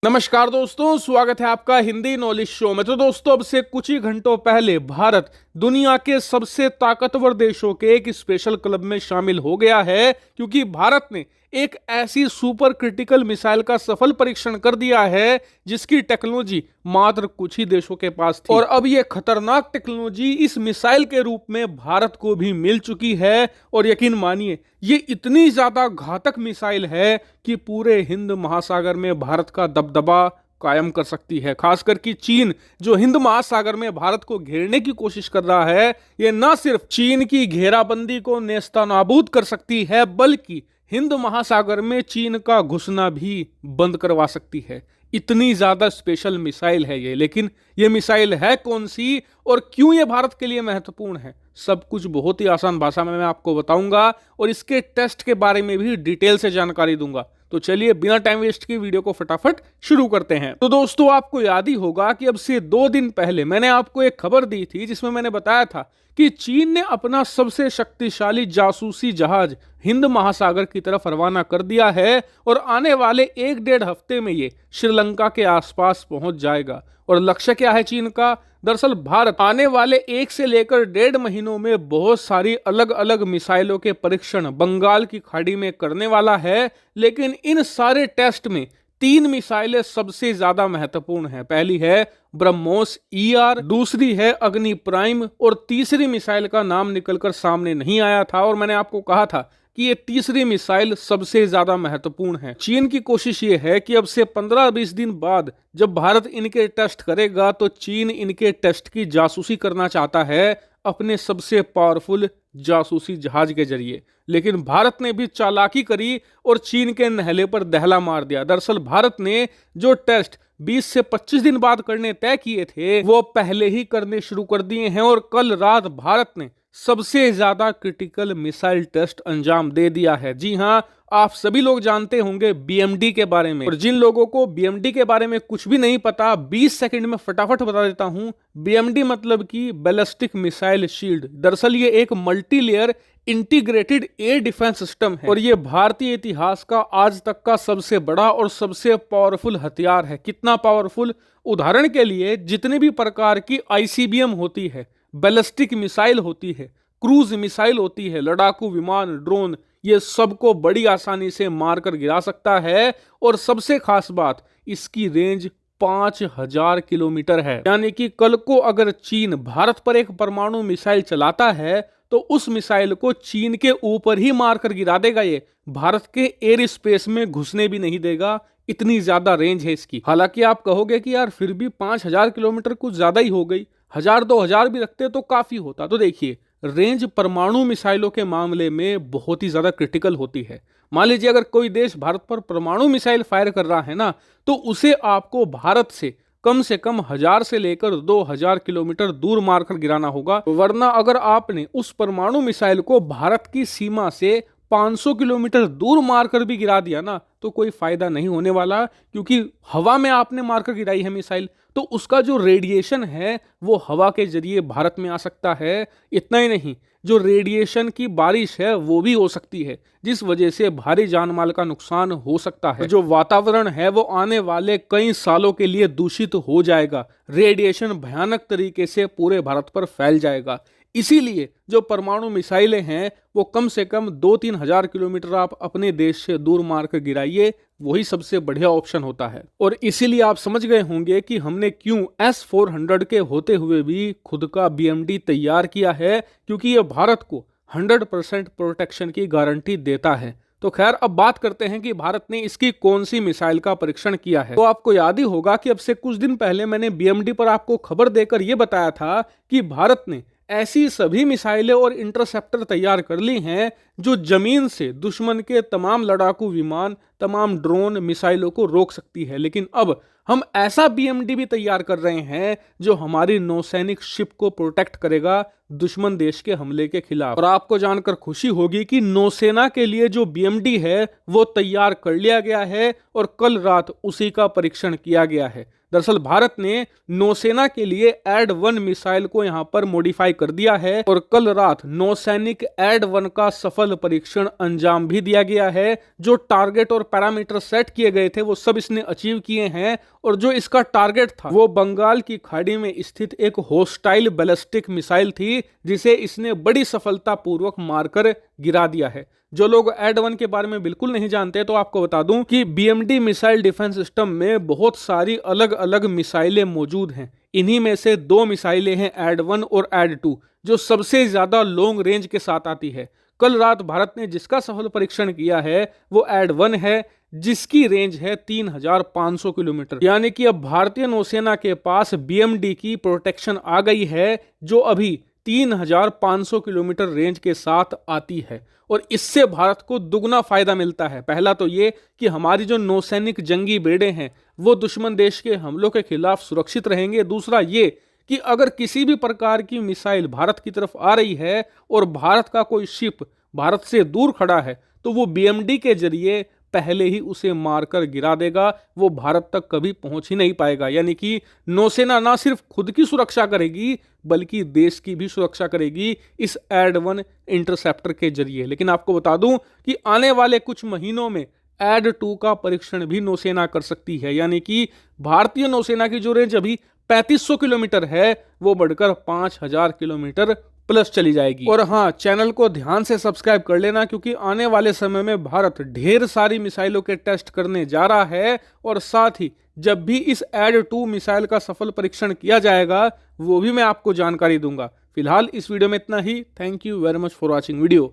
नमस्कार दोस्तों, स्वागत है आपका हिंदी नॉलेज शो में। तो दोस्तों, अब से कुछ ही घंटों पहले भारत दुनिया के सबसे ताकतवर देशों के एक स्पेशल क्लब में शामिल हो गया है, क्योंकि भारत ने एक ऐसी सुपर क्रिटिकल मिसाइल का सफल परीक्षण कर दिया है जिसकी टेक्नोलॉजी मात्र कुछ ही देशों के पास थी। और अब यह खतरनाक टेक्नोलॉजी इस मिसाइल के रूप में भारत को भी मिल चुकी है। और यकीन मानिए, ये इतनी ज्यादा घातक मिसाइल है कि पूरे हिंद महासागर में भारत का दबदबा कायम कर सकती है। खासकर कि चीन, जो हिंद महासागर में भारत को घेरने की कोशिश कर रहा है, ये न सिर्फ चीन की घेराबंदी को नेस्तनाबूद कर सकती है, बल्कि हिंद महासागर में चीन का घुसना भी बंद करवा सकती है। इतनी ज्यादा स्पेशल मिसाइल है ये। लेकिन ये मिसाइल है कौन सी और क्यों ये भारत के लिए महत्वपूर्ण है, सब कुछ बहुत ही आसान भाषा में मैं आपको बताऊंगा और इसके टेस्ट के बारे में भी डिटेल से जानकारी दूंगा। तो चलिए बिना टाइम वेस्ट की वीडियो को फटाफट शुरू करते हैं। तो दोस्तों, आपको याद ही होगा कि अब से 2 दिन पहले मैंने आपको एक खबर दी थी जिसमें मैंने बताया था कि चीन ने अपना सबसे शक्तिशाली जासूसी जहाज हिंद महासागर की तरफ रवाना कर दिया है और आने वाले 1-1.5 हफ्ते में ये श्रीलंका के आसपास पहुंच जाएगा। और लक्ष्य क्या है चीन का? दरअसल भारत आने वाले 1 से लेकर 1.5 महीनों में बहुत सारी अलग अलग मिसाइलों के परीक्षण बंगाल की खाड़ी में करने वाला है। लेकिन इन सारे टेस्ट में 3 मिसाइलें सबसे ज्यादा महत्वपूर्ण हैं। पहली है ब्रह्मोस ER, दूसरी है अग्नि प्राइम और तीसरी मिसाइल का नाम निकलकर सामने नहीं आया था। और मैंने आपको कहा था कि ये तीसरी मिसाइल सबसे ज्यादा महत्वपूर्ण है। चीन की कोशिश ये है कि अब से 15-20 दिन बाद जब भारत इनके टेस्ट करेगा तो चीन इनके टेस्ट की जासूसी करना चाहता है अपने सबसे पावरफुल जासूसी जहाज के जरिए। लेकिन भारत ने भी चालाकी करी और चीन के नहले पर दहला मार दिया। दरअसल भारत ने जो टेस्ट 20 से 25 दिन बाद करने तय किए थे वो पहले ही करने शुरू कर दिए हैं। और कल रात भारत ने सबसे ज्यादा क्रिटिकल मिसाइल टेस्ट अंजाम दे दिया है। जी हां, आप सभी लोग जानते होंगे BMD के बारे में। और जिन लोगों को BMD के बारे में कुछ भी नहीं पता, 20 सेकंड में फटाफट बता देता हूं। BMD मतलब कि बैलिस्टिक मिसाइल शील्ड। दरअसल ये एक multi layer integrated air defence system है और ये भारतीय इतिहास का आज तक का सबसे बड़ा और सबसे पावरफुल हथियार है। कितना पावरफुल? उदाहरण के लिए, जितने भी प्रकार की ICBM होती है, बैलिस्टिक मिसाइल होती है, क्रूज मिसाइल होती है, लड़ाकू विमान, ड्रोन, ये सबको बड़ी आसानी से मारकर गिरा सकता है। और सबसे खास बात, इसकी रेंज 5000 किलोमीटर है। यानी कि कल को अगर चीन भारत पर एक परमाणु मिसाइल चलाता है तो उस मिसाइल को चीन के ऊपर ही मारकर गिरा देगा। ये भारत के एयर स्पेस में घुसने भी नहीं देगा, इतनी ज्यादा रेंज है इसकी। हालांकि आप कहोगे कि यार फिर भी 5000 किलोमीटर कुछ ज्यादा ही हो गई, 1000-2000 भी रखते तो काफी होता। तो देखिए, रेंज परमाणु मिसाइलों के मामले में बहुत ही ज्यादा क्रिटिकल होती है। मान लीजिए अगर कोई देश भारत पर परमाणु मिसाइल फायर कर रहा है ना, तो उसे आपको भारत से कम 1000 से लेकर 2000 किलोमीटर दूर मारकर गिराना होगा। वरना अगर आपने उस परमाणु मिसाइल को भारत की सीमा से 500 किलोमीटर दूर मारकर भी गिरा दिया ना, तो कोई फायदा नहीं होने वाला, क्योंकि हवा में आपने मारकर गिराई है मिसाइल, तो उसका जो रेडिएशन है वो हवा के जरिए भारत में आ सकता है। इतना ही नहीं, जो रेडिएशन की बारिश है वो भी हो सकती है, जिस वजह से भारी जान माल का नुकसान हो सकता है। जो वातावरण है वो आने वाले कई सालों के लिए दूषित हो जाएगा। रेडिएशन भयानक तरीके से पूरे भारत पर फैल जाएगा। इसीलिए जो परमाणु मिसाइलें हैं वो कम से कम 2-3 हजार किलोमीटर आप अपने देश से दूर मार कर गिराइए, वही सबसे बढ़िया ऑप्शन होता है। और इसीलिए आप समझ गए होंगे कि हमने क्यों S-400 के होते हुए भी खुद का BMD तैयार किया है, क्योंकि ये भारत को 100% प्रोटेक्शन की गारंटी देता है। तो खैर, अब बात करते हैं कि भारत ने इसकी कौन सी मिसाइल का परीक्षण किया है। तो आपको याद ही होगा कि अब से कुछ दिन पहले मैंने BMD पर आपको खबर देकर यह बताया था कि भारत ने ऐसी सभी मिसाइलें और इंटरसेप्टर तैयार कर ली हैं जो जमीन से दुश्मन के तमाम लड़ाकू विमान, तमाम ड्रोन, मिसाइलों को रोक सकती है। लेकिन अब हम ऐसा BMD भी तैयार कर रहे हैं जो हमारी नौसैनिक शिप को प्रोटेक्ट करेगा दुश्मन देश के हमले के खिलाफ। और आपको जानकर खुशी होगी कि नौसेना के लिए जो BMD है वो तैयार कर लिया गया है और कल रात उसी का परीक्षण किया गया है। दरअसल भारत ने नौसेना के लिए एड-1 मिसाइल को यहां पर मॉडिफाई कर दिया है और कल रात नौसैनिक एड-1 का सफल सफल परीक्षण अंजाम भी दिया गया है। जो टारगेट और पैरामीटर सेट किए गए थे वो सब इसने अचीव किए हैं, और जो इसका टारगेट था वो बंगाल की खाड़ी में स्थित एक होस्टाइल बैलिस्टिक मिसाइल थी, जिसे इसने बड़ी सफलतापूर्वक मारकर गिरा दिया है। जो लोग एड-1 के बारे में बिल्कुल नहीं जानते तो आपको बता दूं कि बीएमडी मिसाइल डिफेंस सिस्टम में बहुत सारी अलग अलग मिसाइलें मौजूद हैं। इन्हीं में से 2 मिसाइलें हैं एड-1 और एड-2, जो सबसे ज्यादा लॉन्ग रेंज के साथ आती है। कल रात भारत ने जिसका सफल परीक्षण किया है वो एड-1 है, जिसकी रेंज है 3500 किलोमीटर। यानी कि अब भारतीय नौसेना के पास बीएमडी की प्रोटेक्शन आ गई है, जो अभी 3500 किलोमीटर रेंज के साथ आती है, और इससे भारत को दुगना फायदा मिलता है। पहला तो ये कि हमारी जो नौसैनिक जंगी बेड़े हैं वो दुश्मन देश के हमलों के खिलाफ सुरक्षित रहेंगे। दूसरा ये कि अगर किसी भी प्रकार की मिसाइल भारत की तरफ आ रही है और भारत का कोई शिप भारत से दूर खड़ा है तो वो बीएमडी के जरिए पहले ही उसे मारकर गिरा देगा, वो भारत तक कभी पहुंच ही नहीं पाएगा। यानी कि नौसेना ना सिर्फ खुद की सुरक्षा करेगी बल्कि देश की भी सुरक्षा करेगी इस एड-1 इंटरसेप्टर के जरिए। लेकिन आपको बता दूं कि आने वाले कुछ महीनों में एड-2 का परीक्षण भी नौसेना कर सकती है। यानी कि भारतीय नौसेना की जो रेंज अभी 3500 किलोमीटर है वो बढ़कर 5000 किलोमीटर प्लस चली जाएगी। और हाँ, चैनल को ध्यान से सब्सक्राइब कर लेना, क्योंकि आने वाले समय में भारत ढेर सारी मिसाइलों के टेस्ट करने जा रहा है, और साथ ही जब भी इस एड-2 मिसाइल का सफल परीक्षण किया जाएगा वो भी मैं आपको जानकारी दूंगा। फिलहाल इस वीडियो में इतना ही। Thank you very much for watching video.